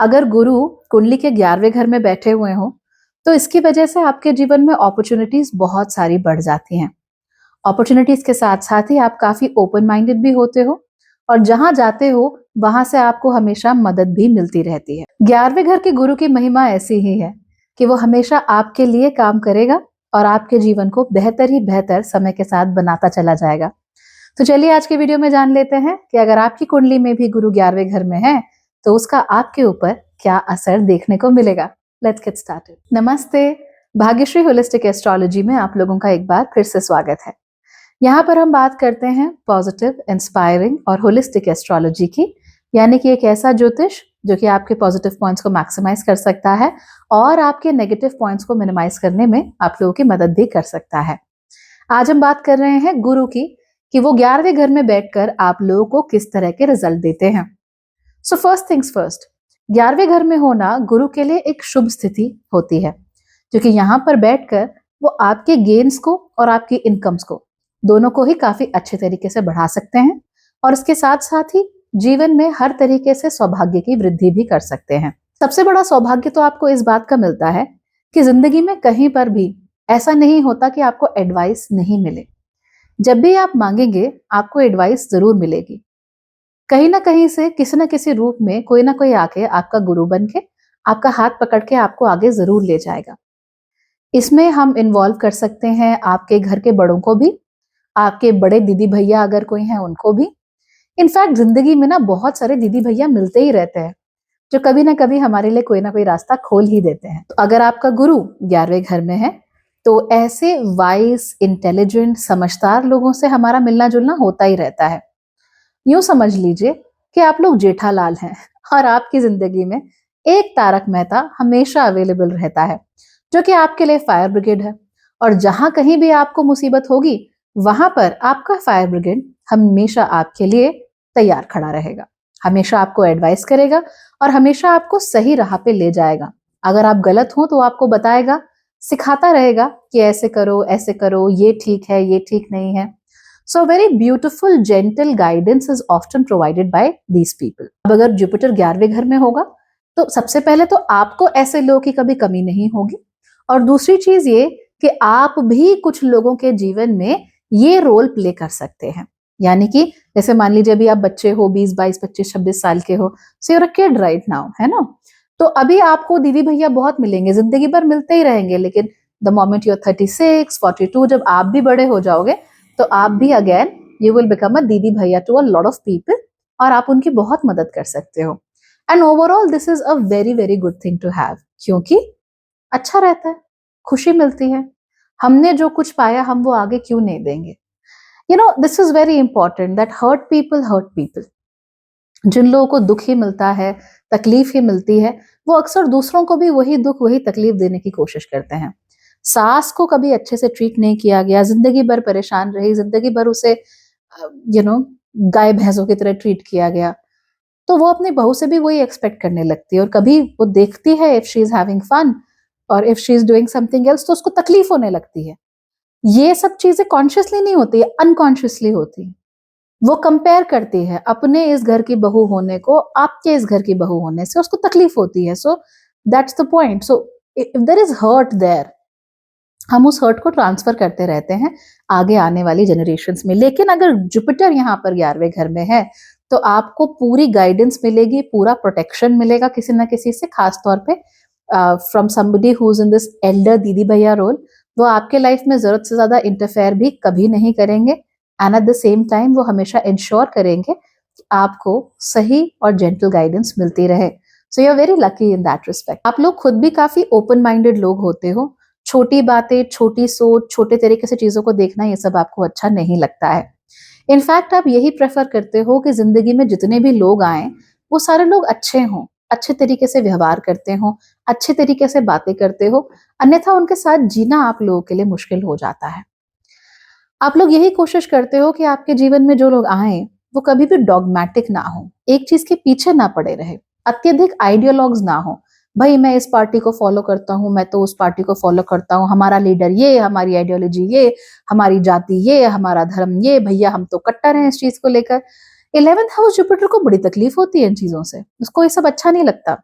अगर गुरु कुंडली के 11वें घर में बैठे हुए हों, तो इसकी वजह से आपके जीवन में अपॉर्चुनिटीज बहुत सारी बढ़ जाती हैं। अपॉर्चुनिटीज के साथ साथ ही आप काफी ओपन माइंडेड भी होते हो और जहां जाते हो वहां से आपको हमेशा मदद भी मिलती रहती है। 11वें घर के गुरु की महिमा ऐसी ही है कि वो हमेशा आपके लिए काम करेगा और आपके जीवन को बेहतर ही बेहतर समय के साथ बनाता चला जाएगा। तो चलिए आज के वीडियो में जान लेते हैं कि अगर आपकी कुंडली में भी गुरु 11वें घर में है तो उसका आपके ऊपर क्या असर देखने को मिलेगा। Let's get started. नमस्ते, भाग्यश्री होलिस्टिक एस्ट्रोलॉजी में आप लोगों का एक बार फिर से स्वागत है। यहाँ पर हम बात करते हैं पॉजिटिव, इंस्पायरिंग और होलिस्टिक एस्ट्रोलॉजी की, यानी कि एक ऐसा ज्योतिष जो कि आपके पॉजिटिव पॉइंट्स को मैक्सिमाइज कर सकता है और आपके नेगेटिव पॉइंट्स को मिनिमाइज करने में आप लोगों की मदद भी कर सकता है। आज हम बात कर रहे हैं गुरु की कि वो 11वें घर में बैठकर आप लोगों को किस तरह के रिजल्ट देते हैं। सो फर्स्ट थिंग्स फर्स्ट, 11वें घर में होना गुरु के लिए एक शुभ स्थिति होती है, क्योंकि यहाँ पर बैठकर वो आपके गेन्स को और आपकी इनकम्स को दोनों को ही काफी अच्छे तरीके से बढ़ा सकते हैं और इसके साथ साथ ही जीवन में हर तरीके से सौभाग्य की वृद्धि भी कर सकते हैं। सबसे बड़ा सौभाग्य तो आपको इस बात का मिलता है कि जिंदगी में कहीं पर भी ऐसा नहीं होता कि आपको एडवाइस नहीं मिले। जब भी आप मांगेंगे आपको एडवाइस जरूर मिलेगी। कहीं ना कहीं से किसी न किसी रूप में कोई ना कोई आके आपका गुरु बन के आपका हाथ पकड़ के आपको आगे जरूर ले जाएगा। इसमें हम इन्वॉल्व कर सकते हैं आपके घर के बड़ों को भी, आपके बड़े दीदी भैया अगर कोई हैं उनको भी। इनफैक्ट जिंदगी में ना बहुत सारे दीदी भैया मिलते ही रहते हैं जो कभी ना कभी हमारे लिए कोई ना कोई रास्ता खोल ही देते हैं। तो अगर आपका गुरु 11वें घर में है तो ऐसे वाइज, इंटेलिजेंट, समझदार लोगों से हमारा मिलना जुलना होता ही रहता है। यूं समझ लीजिए कि आप लोग जेठालाल हैं और आपकी जिंदगी में एक तारक मेहता हमेशा अवेलेबल रहता है जो कि आपके लिए फायर ब्रिगेड है, और जहां कहीं भी आपको मुसीबत होगी वहां पर आपका फायर ब्रिगेड हमेशा आपके लिए तैयार खड़ा रहेगा, हमेशा आपको एडवाइस करेगा और हमेशा आपको सही राह पे ले जाएगा। अगर आप गलत हो तो आपको बताएगा, सिखाता रहेगा कि ऐसे करो, ये ठीक है, ये ठीक नहीं है। So very beautiful, gentle guidance is often provided by these people. अब अगर जुपिटर 11वें घर में होगा तो सबसे पहले तो आपको ऐसे लोगों की कभी कमी नहीं होगी, और दूसरी चीज ये कि आप भी कुछ लोगों के जीवन में ये रोल प्ले कर सकते हैं। यानी कि जैसे मान लीजिए अभी आप बच्चे हो, 20, 22, 25, 26 साल के हो, so you're a kid right now, है ना। तो अभी आपको दीदी भैया बहुत मिलेंगे, जिंदगी भर मिलते ही रहेंगे, लेकिन द मोमेंट यूर 36, 42, जब आप भी बड़े हो जाओगे तो आप भी again you will become a दीदी भैया to a lot of people और आप उनकी बहुत मदद कर सकते हो। And overall this is a very very good thing to have, क्योंकि अच्छा रहता है, खुशी मिलती है। हमने जो कुछ पाया हम वो आगे क्यों नहीं देंगे। You know this is very important that hurt people. जिन लोगों को दुख ही मिलता है, तकलीफ ही मिलती है, वो अक्सर दूसरों को भी वही दुख वही तकलीफ देने की कोशिश करते हैं। सास को कभी अच्छे से ट्रीट नहीं किया गया, जिंदगी भर परेशान रही, जिंदगी भर उसे यू नो गाय भैंसों की तरह ट्रीट किया गया, तो वो अपनी बहू से भी वही एक्सपेक्ट करने लगती है। और कभी वो देखती है if she is having fun और if she is doing something else तो उसको तकलीफ होने लगती है। ये सब चीजें कॉन्शियसली नहीं होती है, अनकॉन्शियसली होती है। वो कंपेयर करती है अपने इस घर की बहू होने को आपके इस घर की बहू होने से, उसको तकलीफ होती है। So that's the point. So if there is hurt there, हम उस हर्ट को ट्रांसफर करते रहते हैं आगे आने वाली जनरेशन्स में। लेकिन अगर जुपिटर यहाँ पर 11वें घर में है तो आपको पूरी गाइडेंस मिलेगी, पूरा प्रोटेक्शन मिलेगा किसी ना किसी से, खास तौर पे from somebody who is in this Elder दीदी भैया रोल। वो आपके लाइफ में जरूरत से ज्यादा इंटरफेयर भी कभी नहीं करेंगे and at the same time वो हमेशा इंश्योर करेंगे कि आपको सही और जेंटल गाइडेंस मिलती रहे। So you are very lucky in that respect. आप लोग खुद भी काफी ओपन माइंडेड लोग होते हो। छोटी बातें, छोटी सोच, छोटे तरीके से चीजों को देखना, ये सब आपको अच्छा नहीं लगता है। इनफैक्ट आप यही प्रेफर करते हो कि जिंदगी में जितने भी लोग आए वो सारे लोग अच्छे हों, अच्छे तरीके से व्यवहार करते हो, अच्छे तरीके से बातें करते हो, अन्यथा उनके साथ जीना आप लोगों के लिए मुश्किल हो जाता है। आप लोग यही कोशिश करते हो कि आपके जीवन में जो लोग आए वो कभी भी डॉगमेटिक ना हो, एक चीज के पीछे ना पड़े रहे, अत्यधिक आइडियोलॉग्स ना हो। भाई मैं इस पार्टी को फॉलो करता हूँ, मैं तो उस पार्टी को फॉलो करता हूँ, हमारा लीडर ये, हमारी आइडियोलॉजी ये, हमारी जाति ये, हमारा धर्म ये, भैया हम तो कट्टर हैं इस चीज को लेकर। 11th हाउस जुपिटर को बड़ी तकलीफ होती है इन चीजों से, उसको ये सब अच्छा नहीं लगता।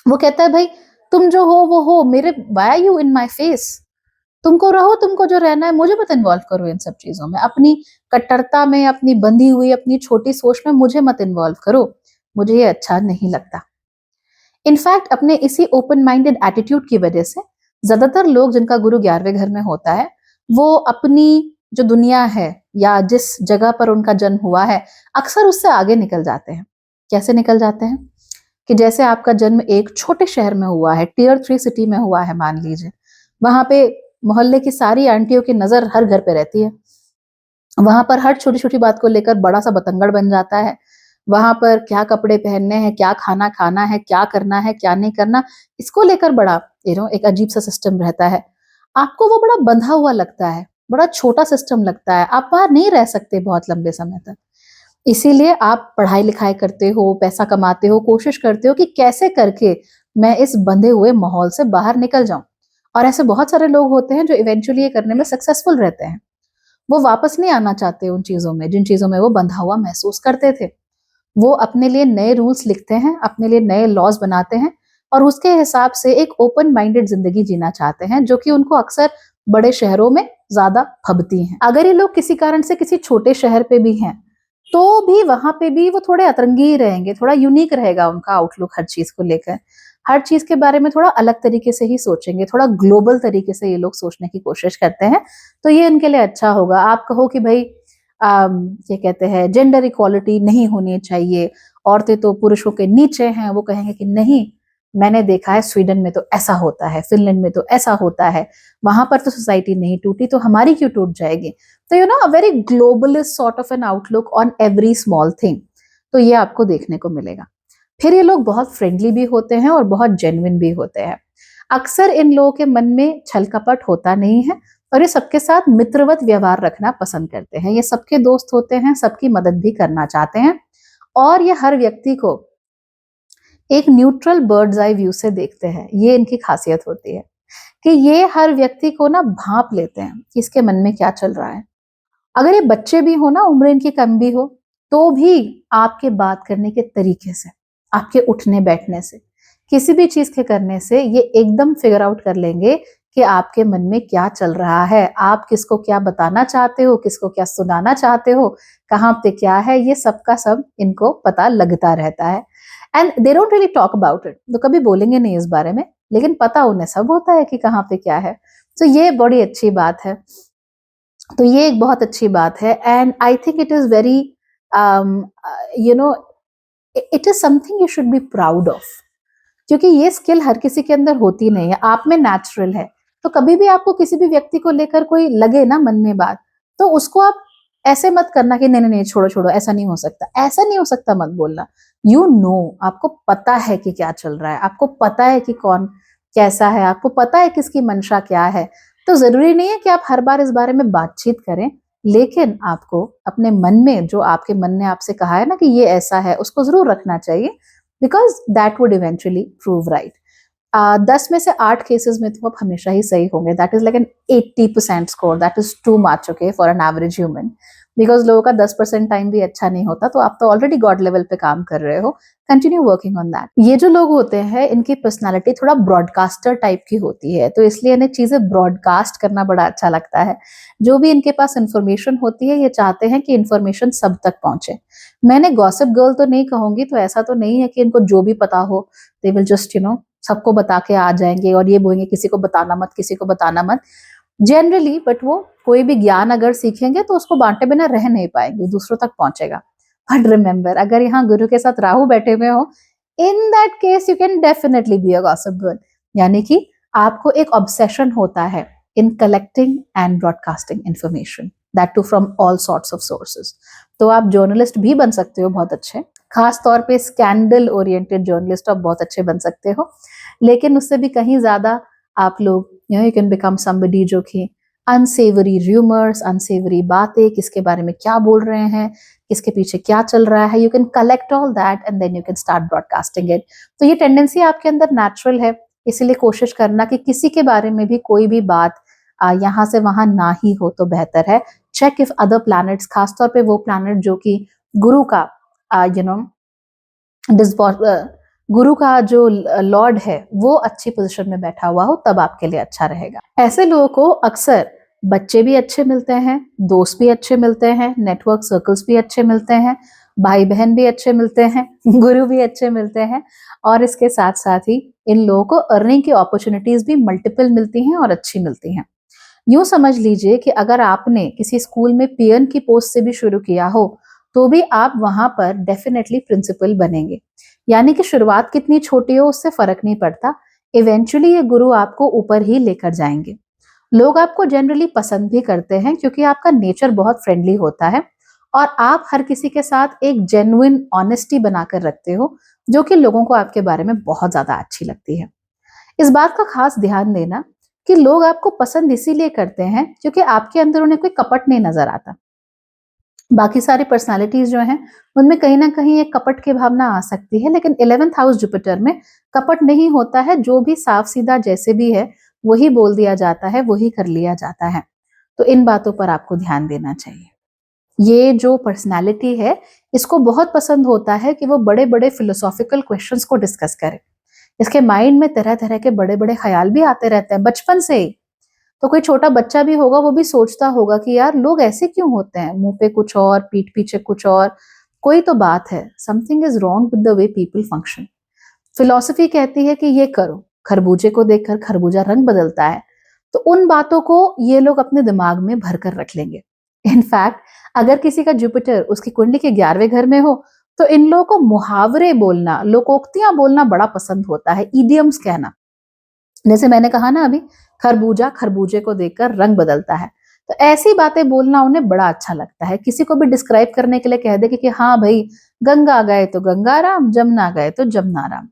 वो कहता है भाई तुम जो हो वो हो, मेरे why are you in my face, तुमको रहो, तुमको जो रहना है, मुझे मत इन्वॉल्व करो इन सब चीजों में, अपनी कट्टरता में, अपनी बंधी हुई अपनी छोटी सोच में मुझे मत इन्वॉल्व करो, मुझे ये अच्छा नहीं लगता। इनफैक्ट अपने इसी ओपन माइंडेड एटीट्यूड की वजह से ज्यादातर लोग जिनका गुरु 11वें घर में होता है, वो अपनी जो दुनिया है या जिस जगह पर उनका जन्म हुआ है, अक्सर उससे आगे निकल जाते हैं। कैसे निकल जाते हैं? कि जैसे आपका जन्म एक छोटे शहर में हुआ है, टियर 3 सिटी में हुआ है मान लीजिए, वहां पे मोहल्ले की सारी आंटियों की नजर हर घर पे रहती है, वहां पर हर छोटी छोटी बात को लेकर बड़ा सा बतंगड़ बन जाता है, वहां पर क्या कपड़े पहनने हैं, क्या खाना खाना है, क्या करना है, क्या नहीं करना, इसको लेकर बड़ा एक अजीब सा सिस्टम रहता है। आपको वो बड़ा बंधा हुआ लगता है, बड़ा छोटा सिस्टम लगता है, आप बाहर नहीं रह सकते बहुत लंबे समय तक। इसीलिए आप पढ़ाई लिखाई करते हो, पैसा कमाते हो, कोशिश करते हो कि कैसे करके मैं इस बंधे हुए माहौल से बाहर निकल जाऊं। और ऐसे बहुत सारे लोग होते हैं जो इवेंचुअली ये करने में सक्सेसफुल रहते हैं। वो वापस नहीं आना चाहते उन चीजों में जिन चीजों में वो बंधा हुआ महसूस करते थे। वो अपने लिए नए रूल्स लिखते हैं, अपने लिए नए लॉज बनाते हैं और उसके हिसाब से एक ओपन माइंडेड जिंदगी जीना चाहते हैं, जो कि उनको अक्सर बड़े शहरों में ज्यादा फबती हैं। अगर ये लोग किसी कारण से किसी छोटे शहर पे भी हैं, तो भी वहां पे भी वो थोड़े अतरंगी ही रहेंगे, थोड़ा यूनिक रहेगा उनका आउटलुक हर चीज को लेकर, हर चीज के बारे में थोड़ा अलग तरीके से ही सोचेंगे, थोड़ा ग्लोबल तरीके से ये लोग सोचने की कोशिश करते हैं। तो ये इनके लिए अच्छा होगा। आप कहो कि भाई ये कहते हैं जेंडर इक्वालिटी नहीं होनी चाहिए, औरतें तो पुरुषों के नीचे हैं, वो कहेंगे कि नहीं, मैंने देखा है स्वीडन में तो ऐसा होता है, फिनलैंड में तो ऐसा होता है, वहां पर तो सोसाइटी नहीं टूटी, तो हमारी क्यों टूट जाएगी। तो a very globalist sort of N outlook on every small thing, तो ये आपको देखने को मिलेगा। फिर ये लोग बहुत फ्रेंडली भी होते हैं और बहुत जेन्युइन भी होते हैं। अक्सर इन लोगों के मन में छल कपट होता नहीं है और ये सबके साथ मित्रवत व्यवहार रखना पसंद करते हैं। ये सबके दोस्त होते हैं, सबकी मदद भी करना चाहते हैं और ये हर व्यक्ति को एक न्यूट्रल बर्ड्स आई व्यू से देखते हैं। ये इनकी खासियत होती है कि ये हर व्यक्ति को ना भांप लेते हैं कि इसके मन में क्या चल रहा है। अगर ये बच्चे भी हो ना, उम्र इनकी कम भी हो, तो भी आपके बात करने के तरीके से, आपके उठने बैठने से, किसी भी चीज के करने से ये एकदम फिगर आउट कर लेंगे कि आपके मन में क्या चल रहा है, आप किसको क्या बताना चाहते हो, किसको क्या सुनाना चाहते हो, कहाँ पे क्या है, ये सब का सब इनको पता लगता रहता है। And they don't really talk about it, तो कभी बोलेंगे नहीं इस बारे में, लेकिन पता उन्हें सब होता है कि कहाँ पे क्या है। तो ये बड़ी अच्छी बात है। तो ये एक बहुत अच्छी बात है and I think it is very you know it is something you should be proud of, क्योंकि ये स्किल हर किसी के अंदर होती नहीं है, आप में नेचुरल है। तो कभी भी आपको किसी भी व्यक्ति को लेकर कोई लगे ना मन में बात, तो उसको आप ऐसे मत करना कि नहीं नहीं नहीं छोड़ो छोड़ो, ऐसा नहीं हो सकता, ऐसा नहीं हो सकता मत बोलना। आपको पता है कि क्या चल रहा है, आपको पता है कि कौन कैसा है, आपको पता है किसकी मंशा क्या है। तो जरूरी नहीं है कि आप हर बार इस बारे में बातचीत करें, लेकिन आपको अपने मन में जो आपके मन ने आपसे कहा है ना कि ये ऐसा है, उसको जरूर रखना चाहिए, because that would eventually prove right. 10 में से 8 केसेस में तो आप हमेशा ही सही होंगे, that is like an 80% score, that is too much okay for an average human. Because लोगों का 10% टाइम भी अच्छा नहीं होता, तो आप तो ऑलरेडी गॉड लेवल पे काम कर रहे हो, कंटिन्यू वर्किंग ऑन दैट। ये जो लोग होते हैं इनकी पर्सनालिटी थोड़ा ब्रॉडकास्टर टाइप की होती है, तो इसलिए इन्हें चीजें ब्रॉडकास्ट करना बड़ा अच्छा लगता है। जो भी इनके पास इंफॉर्मेशन होती है, ये चाहते हैं कि इंफॉर्मेशन सब तक पहुंचे। मैंने गॉसिप गर्ल तो नहीं कहूंगी, तो ऐसा तो नहीं है कि इनको जो भी पता हो दे विल जस्ट सबको बता के आ जाएंगे और ये बोलेंगे किसी को बताना मत, किसी को बताना मत, जनरली। बट वो कोई भी ज्ञान अगर सीखेंगे तो उसको बांटे बिना रह नहीं पाएंगे, दूसरों तक पहुंचेगा। बट रिमेंबर, अगर यहाँ गुरु के साथ राहु बैठे हुए हो, in that case you can definitely be a gossip girl, यानी कि आपको एक ऑब्सेशन होता है in collecting and broadcasting information, that too from all sorts of sources. तो आप जर्नलिस्ट भी बन सकते हो बहुत अच्छे, खास तौर पे स्कैंडल ओरिएंटेड जर्नलिस्ट आप बहुत अच्छे बन सकते हो, लेकिन उससे भी कहीं ज्यादा आप लोग यू कैन बिकम समबडी जो कि अनसेवरी र्यूमर्स, अनसेवरी बातें, किसके बारे में क्या बोल रहे हैं, किसके पीछे क्या चल रहा है, you can collect all that and then you can start broadcasting it. तो ये टेंडेंसी आपके अंदर नेचुरल है, इसीलिए कोशिश करना कि किसी के बारे में भी कोई भी बात यहाँ से वहां ना ही हो तो बेहतर है। चेक इफ अदर प्लैनेट्स, खासतौर पे वो प्लैनेट जो कि गुरु का गुरु का जो लॉर्ड है वो अच्छी पोजीशन में बैठा हुआ हो, तब आपके लिए अच्छा रहेगा। ऐसे लोगों को अक्सर बच्चे भी अच्छे मिलते हैं, दोस्त भी अच्छे मिलते हैं, नेटवर्क सर्कल्स भी अच्छे मिलते हैं, भाई बहन भी अच्छे मिलते हैं, गुरु भी अच्छे मिलते हैं, और इसके साथ साथ ही इन लोगों को अर्निंग की अपॉर्चुनिटीज भी मल्टीपल मिलती हैं और अच्छी मिलती हैं। यूं समझ लीजिए कि अगर आपने किसी स्कूल में पियन की पोस्ट से भी शुरू किया हो, तो भी आप वहां पर डेफिनेटली प्रिंसिपल बनेंगे। यानी कि शुरुआत कितनी छोटी हो उससे फर्क नहीं पड़ता, इवेंचुअली ये गुरु आपको ऊपर ही लेकर जाएंगे। लोग आपको जनरली पसंद भी करते हैं क्योंकि आपका नेचर बहुत फ्रेंडली होता है और आप हर किसी के साथ एक जेन्युइन ऑनेस्टी बनाकर रखते हो, जो कि लोगों को आपके बारे में बहुत ज्यादा अच्छी लगती है। इस बात का खास ध्यान देना कि लोग आपको पसंद इसीलिए करते हैं क्योंकि आपके अंदर उन्हें कोई कपट नहीं नजर आता। बाकी सारी पर्सनालिटीज जो हैं उनमें कहीं ना कहीं एक कपट की भावना आ सकती है, लेकिन 11th हाउस जुपिटर में कपट नहीं होता है। जो भी साफ सीधा जैसे भी है वही बोल दिया जाता है, वही कर लिया जाता है। तो इन बातों पर आपको ध्यान देना चाहिए। ये जो पर्सनालिटी है इसको बहुत पसंद होता है कि वो बड़े बड़े फिलोसॉफिकल क्वेश्चंस को डिस्कस करे। इसके माइंड में तरह तरह के बड़े बड़े ख्याल भी आते रहते हैं बचपन से ही। तो कोई छोटा बच्चा भी होगा वो भी सोचता होगा कि यार लोग ऐसे क्यों होते हैं, मुंह पे कुछ और पीठ पीछे कुछ और, कोई तो बात है, something is wrong with the way people function. Philosophy कहती है कि ये करो, खरबूजे को देखकर खरबूजा रंग बदलता है। तो उन बातों को ये लोग अपने दिमाग में भर कर रख लेंगे। इनफैक्ट अगर किसी का जुपिटर उसकी कुंडली के 11वें घर में हो तो इन लोगों को मुहावरे बोलना, लोकोक्तियां बोलना बड़ा पसंद होता है, इडियम्स कहना। जैसे मैंने कहा ना अभी, खरबूजा खरबूजे को देखकर रंग बदलता है, तो ऐसी बातें बोलना उन्हें बड़ा अच्छा लगता है। किसी को भी डिस्क्राइब करने के लिए कह दे कि हाँ भाई, गंगा गए तो गंगा राम, जमुना गए तो जमुना राम।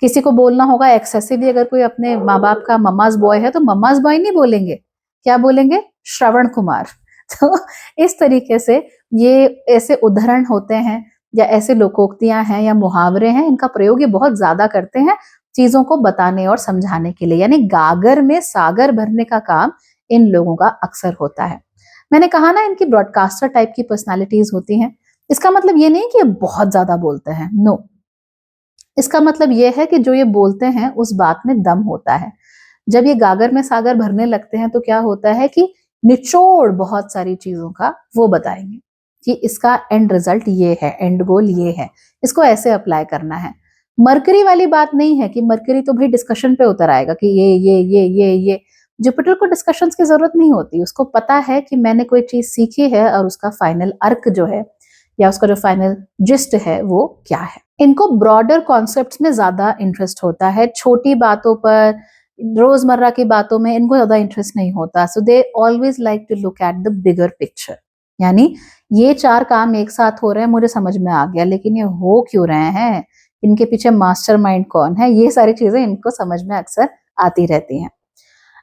किसी को बोलना होगा एक्सेसिवली, अगर कोई अपने माँ बाप का मम्माज बॉय है तो मम्माज बॉय नहीं बोलेंगे, क्या बोलेंगे, श्रवण कुमार। तो इस तरीके से ये ऐसे उदाहरण होते हैं या ऐसे लोकोक्तियां हैं या मुहावरे हैं, इनका प्रयोग ये बहुत ज्यादा करते हैं चीजों को बताने और समझाने के लिए। यानी गागर में सागर भरने का काम इन लोगों का अक्सर होता है। मैंने कहा ना इनकी ब्रॉडकास्टर टाइप की पर्सनालिटीज होती हैं। इसका मतलब ये नहीं कि ये बहुत ज्यादा बोलते हैं, नो। इसका मतलब ये है कि जो ये बोलते हैं उस बात में दम होता है। जब ये गागर में सागर भरने लगते हैं तो क्या होता है कि निचोड़ बहुत सारी चीजों का वो बताएंगे कि इसका एंड रिजल्ट ये है, एंड गोल ये है, इसको ऐसे अप्लाई करना है। मरकरी वाली बात नहीं है कि मरकरी तो भाई डिस्कशन पे उतर आएगा कि ये। जुपिटर को डिस्कशंस की जरूरत नहीं होती, उसको पता है कि मैंने कोई चीज सीखी है और उसका फाइनल अर्क जो है या उसका जो फाइनल जिस्ट है वो क्या है। इनको ब्रॉडर कॉन्सेप्ट्स में ज्यादा इंटरेस्ट होता है, छोटी बातों पर, रोजमर्रा की बातों में इनको ज्यादा इंटरेस्ट नहीं होता। So they always like to look at the bigger picture. यानी ये चार काम एक साथ हो रहे हैं, मुझे समझ में आ गया, लेकिन ये हो क्यों रहे हैं, इनके पीछे मास्टरमाइंड कौन है, ये सारी चीजें इनको समझ में अक्सर आती रहती हैं।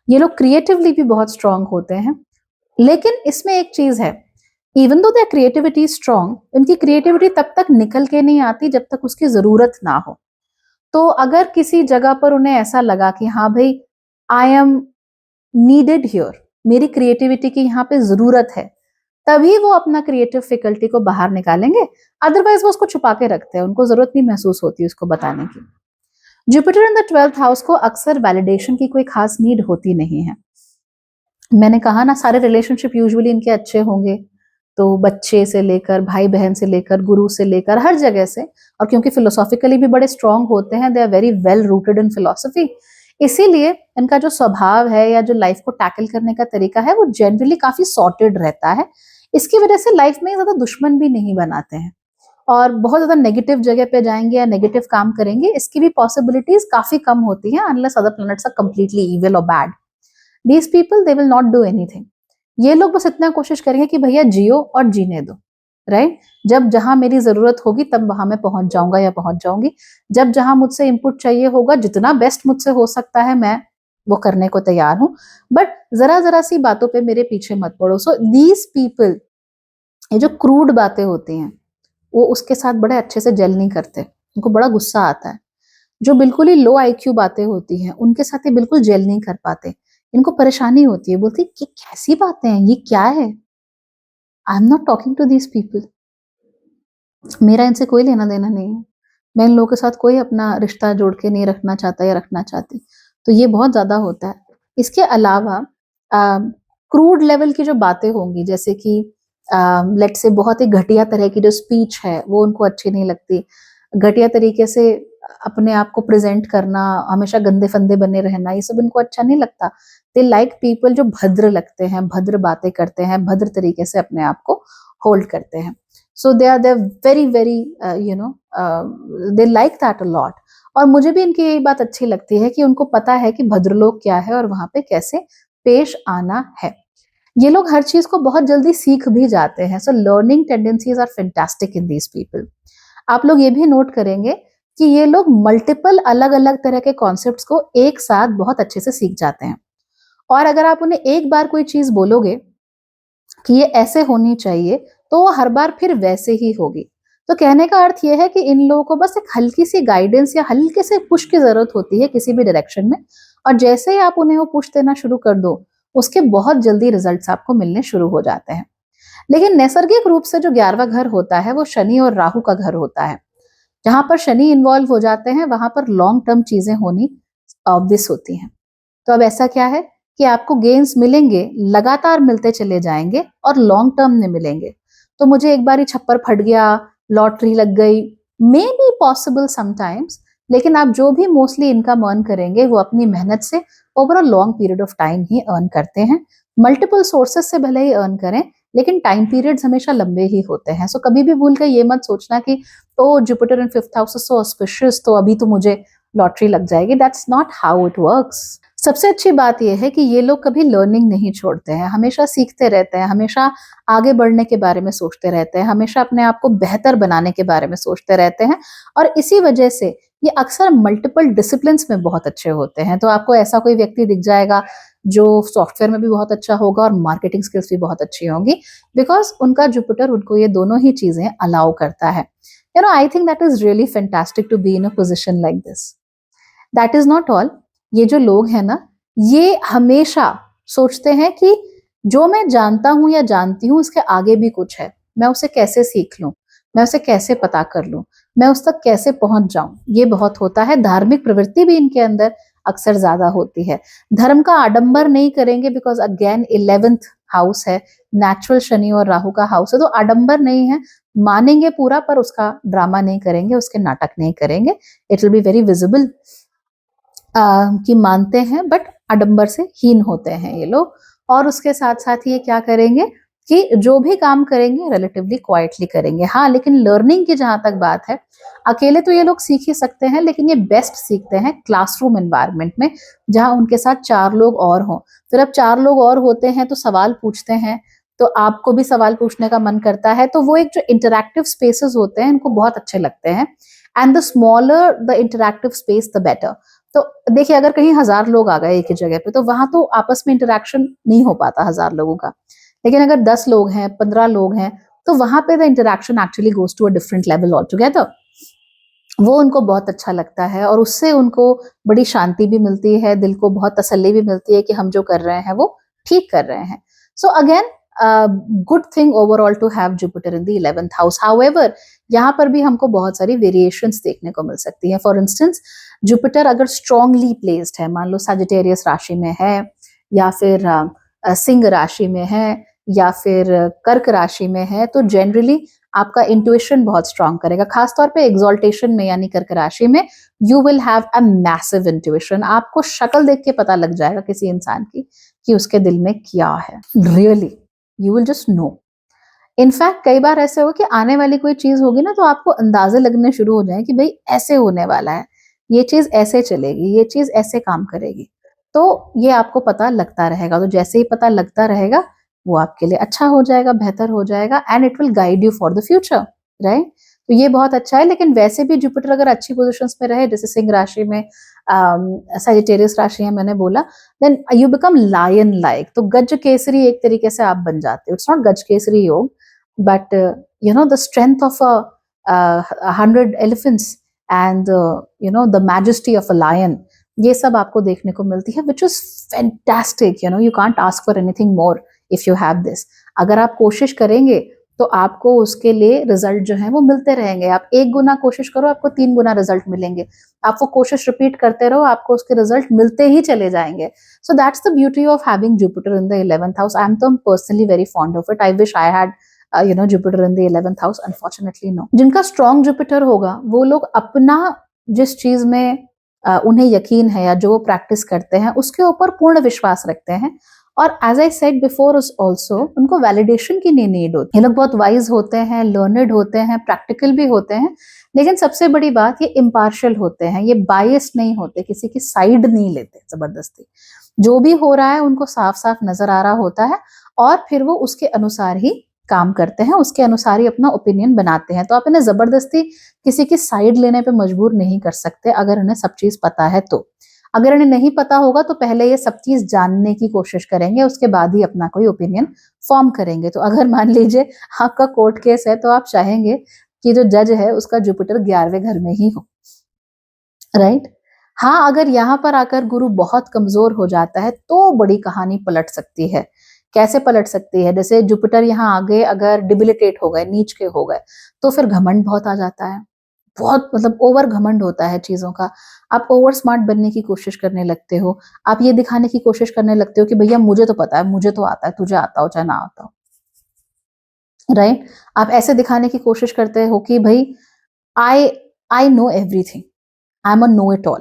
ये लोग क्रिएटिवली भी बहुत स्ट्रांग होते हैं, लेकिन इसमें एक चीज है, even though there creativity strong, उनकी क्रिएटिविटी तब तक निकल के नहीं आती जब तक उसकी जरूरत ना हो। तो अगर किसी जगह पर उन्हें ऐसा लगा कि हाँ भाई, आई एम नीडेड हियर, मेरी क्रिएटिविटी की यहाँ पे जरूरत है, तभी वो अपना क्रिएटिव फैकल्टी को बाहर निकालेंगे। अदरवाइज वो उसको छुपा के रखते हैं, उनको जरूरत नहीं महसूस होती उसको बताने की। Jupiter in the 12th house को अक्सर वैलिडेशन की कोई खास नीड होती नहीं है। मैंने कहा ना, सारे रिलेशनशिप यूजुअली इनके अच्छे होंगे, तो बच्चे से लेकर, भाई बहन से लेकर, गुरु से लेकर, हर जगह से। और क्योंकि फिलोसॉफिकली भी बड़े स्ट्रांग होते हैं, they are very well rooted in philosophy, इसीलिए इनका जो स्वभाव है या जो लाइफ को टैकल करने का तरीका है वो जनरली काफी सॉर्टेड रहता है। इसकी वजह से लाइफ में ज्यादा दुश्मन भी नहीं बनाते हैं और बहुत ज्यादा नेगेटिव जगह पे जाएंगे या नेगेटिव काम करेंगे इसकी भी पॉसिबिलिटीज काफी कम होती हैं, unless other planets are completely evil और bad. These people they will not do anything. ये लोग बस इतना कोशिश करेंगे कि भैया जियो और जीने दो, राइट। जब जहां मेरी जरूरत होगी तब वहां मैं पहुंच जाऊंगा या पहुंच जाऊंगी। जब जहां मुझसे इनपुट चाहिए होगा, जितना बेस्ट मुझसे हो सकता है मैं वो करने को तैयार हूं, बट जरा जरा सी बातों पे मेरे पीछे मत पड़ो। सो दीज पीपल, ये जो क्रूड बातें होती हैं वो उसके साथ बड़े अच्छे से जेल नहीं करते, उनको बड़ा गुस्सा आता है। जो बिल्कुल ही लो आईक्यू बातें होती हैं उनके साथ ये बिल्कुल जेल नहीं कर पाते, इनको परेशानी होती है, बोलती कि कैसी बातें हैं, ये क्या है, I am not talking to these people, मेरा इनसे कोई लेना देना नहीं है। मैं इन लोगों के साथ कोई अपना रिश्ता जोड़ के नहीं रखना चाहता या रखना चाहती। तो ये बहुत ज़्यादा होता है। इसके अलावा क्रूड लेवल की जो बातें होंगी, जैसे कि लेट्स से बहुत ही घटिया तरह की जो स्पीच है वो उनको अच्छी नहीं लगती। घटिया तरीके से अपने आप को प्रेजेंट करना, हमेशा गंदे फंदे बने रहना, ये सब इनको अच्छा नहीं लगता। दे लाइक पीपल जो भद्र लगते हैं, भद्र बातें करते हैं, भद्र तरीके से अपने आप को होल्ड करते हैं। So they are very very they like that a lot. और मुझे भी इनकी यही बात अच्छी लगती है कि उनको पता है कि भद्र लोग क्या है और वहां पे कैसे पेश आना है। ये लोग हर चीज को बहुत जल्दी सीख भी जाते हैं। So learning tendencies are fantastic in these people. आप लोग ये भी नोट करेंगे कि ये लोग मल्टीपल अलग अलग तरह के कॉन्सेप्ट्स को एक साथ बहुत अच्छे से सीख जाते हैं। और अगर आप उन्हें एक बार कोई चीज बोलोगे कि ये ऐसे होनी चाहिए, तो वो हर बार फिर वैसे ही होगी। तो कहने का अर्थ ये है कि इन लोगों को बस एक हल्की सी गाइडेंस या हल्के से पुश की जरूरत होती है किसी भी डायरेक्शन में, और जैसे ही आप उन्हें वो पुश देना शुरू कर दो, उसके बहुत जल्दी रिजल्ट्स आपको मिलने शुरू हो जाते हैं। लेकिन नैसर्गिक रूप से जो 11वां घर होता है वो शनि और राहु का घर होता है। जहां पर शनि इन्वॉल्व हो जाते हैं वहां पर लॉन्ग टर्म चीजें होनी ऑब्वियस होती हैं। तो अब ऐसा क्या है कि आपको गेन्स मिलेंगे, लगातार मिलते चले जाएंगे और लॉन्ग टर्म में मिलेंगे। तो मुझे एक बार ही छप्पर फट गया, लॉटरी लग गई, मे बी पॉसिबल समटाइम्स, लेकिन आप जो भी मोस्टली इनकम अर्न करेंगे वो अपनी मेहनत से over a long period of time he earn करते हैं। मल्टीपल सोर्सेस से भले ही अर्न करें, लेकिन टाइम पीरियड्स हमेशा लंबे ही होते हैं। सो कभी भी भूल कर ये मत सोचना कि oh Jupiter in 5th house is so auspicious, तो अभी तो मुझे लॉटरी लग जाएगी। That's not how it works. सबसे अच्छी बात यह है कि ये लोग कभी लर्निंग नहीं छोड़ते हैं, हमेशा सीखते रहते हैं, हमेशा आगे बढ़ने के बारे में सोचते रहते हैं, हमेशा अपने आप को बेहतर बनाने के बारे में सोचते रहते हैं। और इसी वजह से ये अक्सर मल्टीपल डिसिप्लिन्स में बहुत अच्छे होते हैं। तो आपको ऐसा कोई व्यक्ति दिख जाएगा जो सॉफ्टवेयर में भी बहुत अच्छा होगा और मार्केटिंग स्किल्स भी बहुत अच्छी होंगी, बिकॉज उनका जुपिटर उनको ये दोनों ही चीजें अलाउ करता है। I think that is really fantastic to be in a position like this. That is not all. ये जो लोग हैं ना, ये हमेशा सोचते हैं कि जो मैं जानता हूं या जानती हूं उसके आगे भी कुछ है, मैं उसे कैसे सीख लूं, मैं उसे कैसे पता कर लूं, मैं उस तक कैसे पहुंच जाऊं। ये बहुत होता है। धार्मिक प्रवृत्ति भी इनके अंदर अक्सर ज्यादा होती है। धर्म का आडंबर नहीं करेंगे, बिकॉज अगेन 11th हाउस है, नेचुरल शनि और राहु का हाउस है, तो आडंबर नहीं है। मानेंगे पूरा, पर उसका ड्रामा नहीं करेंगे, उसके नाटक नहीं करेंगे। It will be very visible कि मानते हैं, बट आडंबर से हीन होते हैं ये लोग। और उसके साथ साथ ये क्या करेंगे कि जो भी काम करेंगे रिलेटिवली क्वाइटली करेंगे। हाँ, लेकिन लर्निंग की जहां तक बात है, अकेले तो ये लोग सीख ही सकते हैं, लेकिन ये बेस्ट सीखते हैं क्लासरूम एनवायरनमेंट में, जहां उनके साथ 4 लोग और हों। फिर अब 4 लोग और होते हैं तो सवाल पूछते हैं, तो आपको भी सवाल पूछने का मन करता है। तो वो एक जो इंटरैक्टिव स्पेसेस होते हैं इनको बहुत अच्छे लगते हैं। And the smaller the interactive space the better. तो देखिए, अगर कहीं 1000 लोग आ गए एक ही जगह पे, तो वहां तो आपस में इंटरेक्शन नहीं हो पाता 1000 लोगों का। लेकिन अगर 10 लोग हैं, 15 लोग हैं, तो वहां पे the interaction actually goes to a different level all together. वो उनको बहुत अच्छा लगता है और उससे उनको बड़ी शांति भी मिलती है, दिल को बहुत तसल्ली भी मिलती है कि हम जो कर रहे हैं वो ठीक कर रहे हैं। So again good thing overall to have Jupiter in the 11th house. However, यहाँ पर भी हमको बहुत सारी वेरिएशंस देखने को मिल सकती है। फॉर इंस्टेंस, जुपिटर अगर स्ट्रांगली प्लेस्ड है, मान लो सजिटेरियस राशि में है, या फिर सिंह राशि में है, या फिर कर्क राशि में है, तो जनरली आपका इंट्यूशन बहुत स्ट्रांग करेगा। खासतौर पे एक्सॉल्टेशन में यानी कर्क राशि में you will have a massive intuition. आपको शक्ल देख के पता लग जाएगा किसी इंसान की कि उसके दिल में क्या है। Really you will just know. In fact कई बार ऐसे हो कि आने वाली कोई चीज होगी ना, तो आपको अंदाजे लगने शुरू हो जाए कि भाई ऐसे होने वाला है, ये चीज ऐसे चलेगी, ये चीज ऐसे काम करेगी। तो ये आपको पता लगता रहेगा। तो जैसे ही पता लगता रहेगा, वो आपके लिए अच्छा हो जाएगा, बेहतर हो जाएगा, and it will guide you for the future, right. तो ये बहुत अच्छा है। लेकिन वैसे भी जुपिटर अगर अच्छी पोजिशंस में रहे, जैसे सिंह राशि में, सजिटेरियस राशि है मैंने बोला, then you become lion like. तो गज केसरी एक तरीके से आप बन जाते हो। इट्स नॉट गज केसरी योग, but the strength of a 100 elephants and the majesty of a lion, ये सब आपको देखने को मिलती है, which is fantastic. You can't ask for anything more if you have this. अगर आप कोशिश करेंगे तो आपको उसके लिए रिजल्ट जो है वो मिलते रहेंगे। आप 1 गुना कोशिश करो, आपको 3 गुना रिजल्ट मिलेंगे। आप वो कोशिश रिपीट करते रहो, आपको उसके रिजल्ट मिलते ही चले जाएंगे। So that's the beauty of having Jupiter in the 11th house. I am तो personally very fond of it. I wish I had Jupiter in the 11th house. Unfortunately no. जिनका स्ट्रॉन्ग जुपिटर होगा वो लोग अपना जिस चीज में उन्हें यकीन है या जो वो प्रैक्टिस करते हैं उसके ऊपर पूर्ण विश्वास रखते हैं। और as I said before also, उनको वैलिडेशन की नहीं नीड होती। ये लोग बहुत वाइज होते हैं, लर्नड होते हैं, प्रैक्टिकल भी होते हैं, लेकिन सबसे बड़ी बात ये इम्पार्शियल होते हैं, ये बायस्ड नहीं होते, किसी की साइड नहीं लेते जबरदस्ती। जो भी हो रहा है उनको साफ साफ नजर आ रहा होता है और फिर वो उसके अनुसार ही काम करते हैं, उसके अनुसार ही अपना ओपिनियन बनाते हैं। तो आप इन्हें जबरदस्ती किसी की साइड लेने पे मजबूर नहीं कर सकते अगर उन्हें सब चीज पता है तो। अगर इन्हें नहीं पता होगा तो पहले ये सब चीज जानने की कोशिश करेंगे, उसके बाद ही अपना कोई ओपिनियन फॉर्म करेंगे। तो अगर मान लीजिए आपका कोर्ट केस है तो आप चाहेंगे कि जो जज है उसका जुपिटर 11वें घर में ही हो, राइट। हाँ, अगर यहाँ पर आकर गुरु बहुत कमजोर हो जाता है तो बड़ी कहानी पलट सकती है। कैसे पलट सकती है? जैसे जुपिटर यहाँ आगे अगर डिबिलिटेट हो गए, नीच के हो गए, तो फिर घमंड बहुत आ जाता है। बहुत मतलब ओवर घमंड होता है चीजों का। आप ओवर स्मार्ट बनने की कोशिश करने लगते हो। आप ये दिखाने की कोशिश करने लगते हो कि भैया मुझे तो पता है, मुझे तो आता है, तुझे आता हो चाहे ना आता हो, राइट। आप ऐसे दिखाने की कोशिश करते हो कि भाई I I know everything, I am a know it all.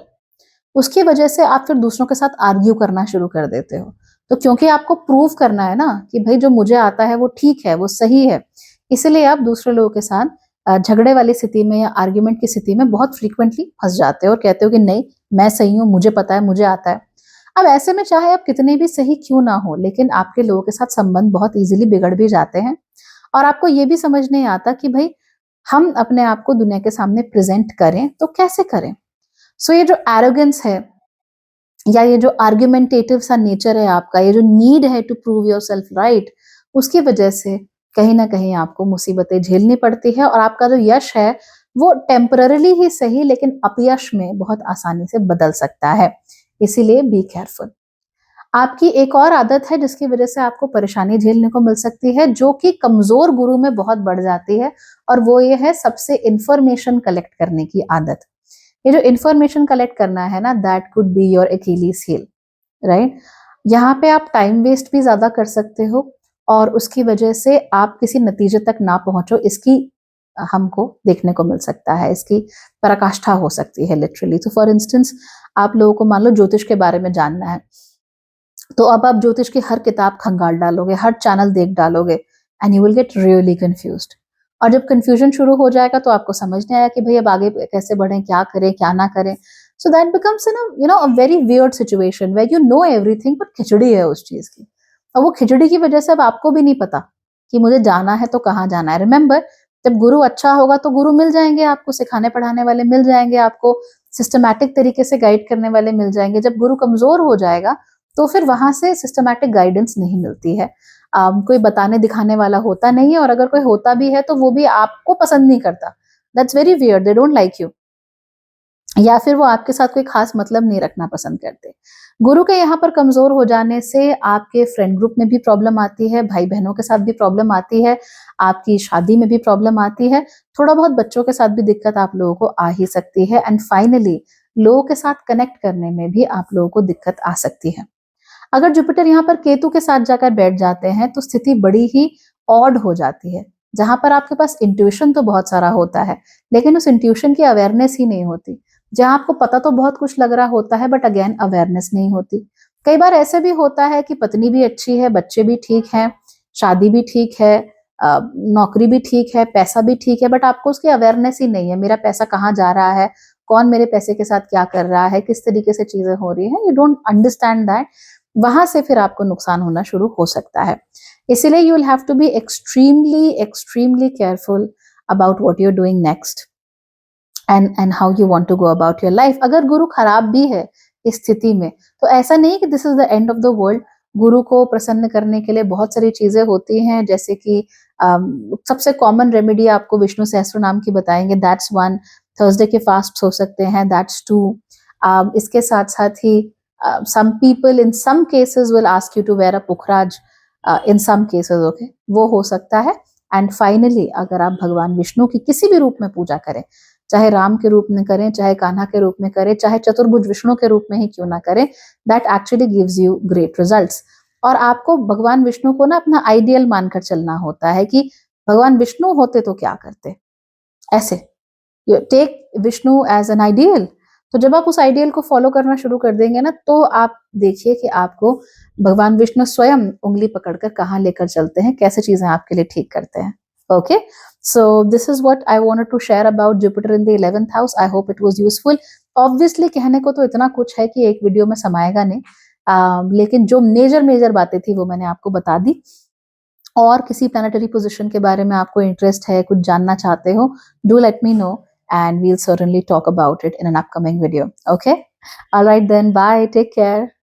उसकी वजह से आप फिर दूसरों के साथ आर्ग्यू करना शुरू कर देते हो। तो क्योंकि आपको प्रूव करना है ना कि भाई जो मुझे आता है वो ठीक है, वो सही है, इसलिए आप दूसरे लोगों के साथ झगड़े वाली स्थिति में या आर्ग्यूमेंट की स्थिति में बहुत फ्रीक्वेंटली फंस जाते हो और कहते हो कि नहीं मैं सही हूँ, मुझे पता है, मुझे आता है। अब ऐसे में चाहे आप कितने भी सही क्यों ना हो, लेकिन आपके लोगों के साथ संबंध बहुत इजीली बिगड़ भी जाते हैं और आपको ये भी समझ नहीं आता कि भाई हम अपने आप को दुनिया के सामने प्रेजेंट करें तो कैसे करें। सो ये जो एरोगेंस है या ये जो आर्ग्यूमेंटेटिव सा नेचर है आपका, ये जो नीड है to prove yourself right, उसकी वजह से कहीं ना कहीं आपको मुसीबतें झेलनी पड़ती है और आपका जो यश है वो टेम्पररीली ही सही लेकिन अपयश में बहुत आसानी से बदल सकता है। इसीलिए बी केयरफुल। आपकी एक और आदत है जिसकी वजह से आपको परेशानी झेलने को मिल सकती है, जो कि कमजोर गुरु में बहुत बढ़ जाती है, और वो ये है सबसे इंफॉर्मेशन कलेक्ट करने की आदत। ये जो इंफॉर्मेशन कलेक्ट करना है ना, that could be your Achilles heel, right. यहाँ पे आप टाइम वेस्ट भी ज्यादा कर सकते हो और उसकी वजह से आप किसी नतीजे तक ना पहुंचो, इसकी हमको देखने को मिल सकता है, इसकी पराकाष्ठा हो सकती है लिटरली। तो फॉर इंस्टेंस आप लोगों को मान लो ज्योतिष के बारे में जानना है, तो अब आप ज्योतिष की हर किताब खंगाल डालोगे, हर चैनल देख डालोगे and you will get really confused. और जब कंफ्यूजन शुरू हो जाएगा तो आपको समझ नहीं आएगा कि भाई अब आगे कैसे बढ़ें, क्या करें क्या ना करें। So that becomes a very weird situation where you know everything but खिचड़ी है उस चीज की। और वो खिचड़ी की वजह से अब आपको भी नहीं पता कि मुझे जाना है तो कहाँ जाना है। रिमेंबर, जब गुरु अच्छा होगा तो गुरु मिल जाएंगे आपको, सिखाने पढ़ाने वाले मिल जाएंगे आपको, सिस्टमैटिक तरीके से गाइड करने वाले मिल जाएंगे। जब गुरु कमजोर हो जाएगा तो फिर वहां से सिस्टमैटिक गाइडेंस नहीं मिलती है। कोई बताने दिखाने वाला होता नहीं है, और अगर कोई होता भी है तो वो भी आपको पसंद नहीं करता। That's very weird, they don't like you, या फिर वो आपके साथ कोई खास मतलब नहीं रखना पसंद करते। गुरु के यहाँ पर कमजोर हो जाने से आपके फ्रेंड ग्रुप में भी प्रॉब्लम आती है, भाई बहनों के साथ भी प्रॉब्लम आती है, आपकी शादी में भी प्रॉब्लम आती है, थोड़ा बहुत बच्चों के साथ भी दिक्कत आप लोगों को आ ही सकती है, एंड फाइनली लोगों के साथ कनेक्ट करने में भी आप लोगों को दिक्कत आ सकती है। अगर जुपिटर यहाँ पर केतु के साथ जाकर बैठ जाते हैं तो स्थिति बड़ी ही ऑड हो जाती है, जहां पर आपके पास इंट्यूशन तो बहुत सारा होता है लेकिन उस इंट्यूशन की अवेयरनेस ही नहीं होती। जहां आपको पता तो बहुत कुछ लग रहा होता है बट अगेन अवेयरनेस नहीं होती। कई बार ऐसे भी होता है कि पत्नी भी अच्छी है, बच्चे भी ठीक है, शादी भी ठीक है, नौकरी भी ठीक है, पैसा भी ठीक है, बट आपको उसकी अवेयरनेस ही नहीं है। मेरा पैसा कहाँ जा रहा है, कौन मेरे पैसे के साथ क्या कर रहा है, किस तरीके से चीजें हो रही है, यू डोंट अंडरस्टैंड दैट। वहां से फिर आपको नुकसान होना शुरू हो सकता है। इसीलिए you will have to be extremely extremely careful about what you are doing next and how you want to go about your life. अगर गुरु खराब भी है इस स्थिति में तो ऐसा नहीं कि this is the end of the world. गुरु को प्रसन्न करने के लिए बहुत सारी चीजें होती हैं, जैसे कि सबसे कॉमन रेमेडी आपको विष्णु सहस्त्र नाम की बताएंगे, दैट्स वन। थर्सडे के फास्ट हो सकते हैं, दैट्स टू। इसके साथ साथ ही some people in some cases will ask you to wear a pukhraj in some cases, okay, वो हो सकता है। एंड फाइनली अगर आप भगवान विष्णु की किसी भी रूप में पूजा करें, चाहे राम के रूप में करें, चाहे कान्हा के रूप में करें, चाहे चतुर्भुज विष्णु के रूप में ही क्यों ना करें, that actually gives you great results. और आपको भगवान विष्णु को ना अपना आइडियल मानकर चलना होता है कि भगवान विष्णु होते तो क्या करते, ऐसे take Vishnu as an ideal. तो जब आप उस आइडियल को फॉलो करना शुरू कर देंगे ना, तो आप देखिए कि आपको भगवान विष्णु स्वयं उंगली पकड़कर कहाँ लेकर चलते हैं, कैसे चीजें आपके लिए ठीक करते हैं। Okay, so this is what I wanted to share about Jupiter in the 11th house. I hope it was useful. Obviously कहने को तो इतना कुछ है कि एक वीडियो में समाएगा नहीं, लेकिन जो मेजर बातें थी वो मैंने आपको बता दी। और किसी प्लानिटरी पोजीशन के बारे में आपको इंटरेस्ट है, कुछ जानना चाहते हो, do let me know and we'll certainly talk about it in an upcoming video. Okay, all right then, bye, take care.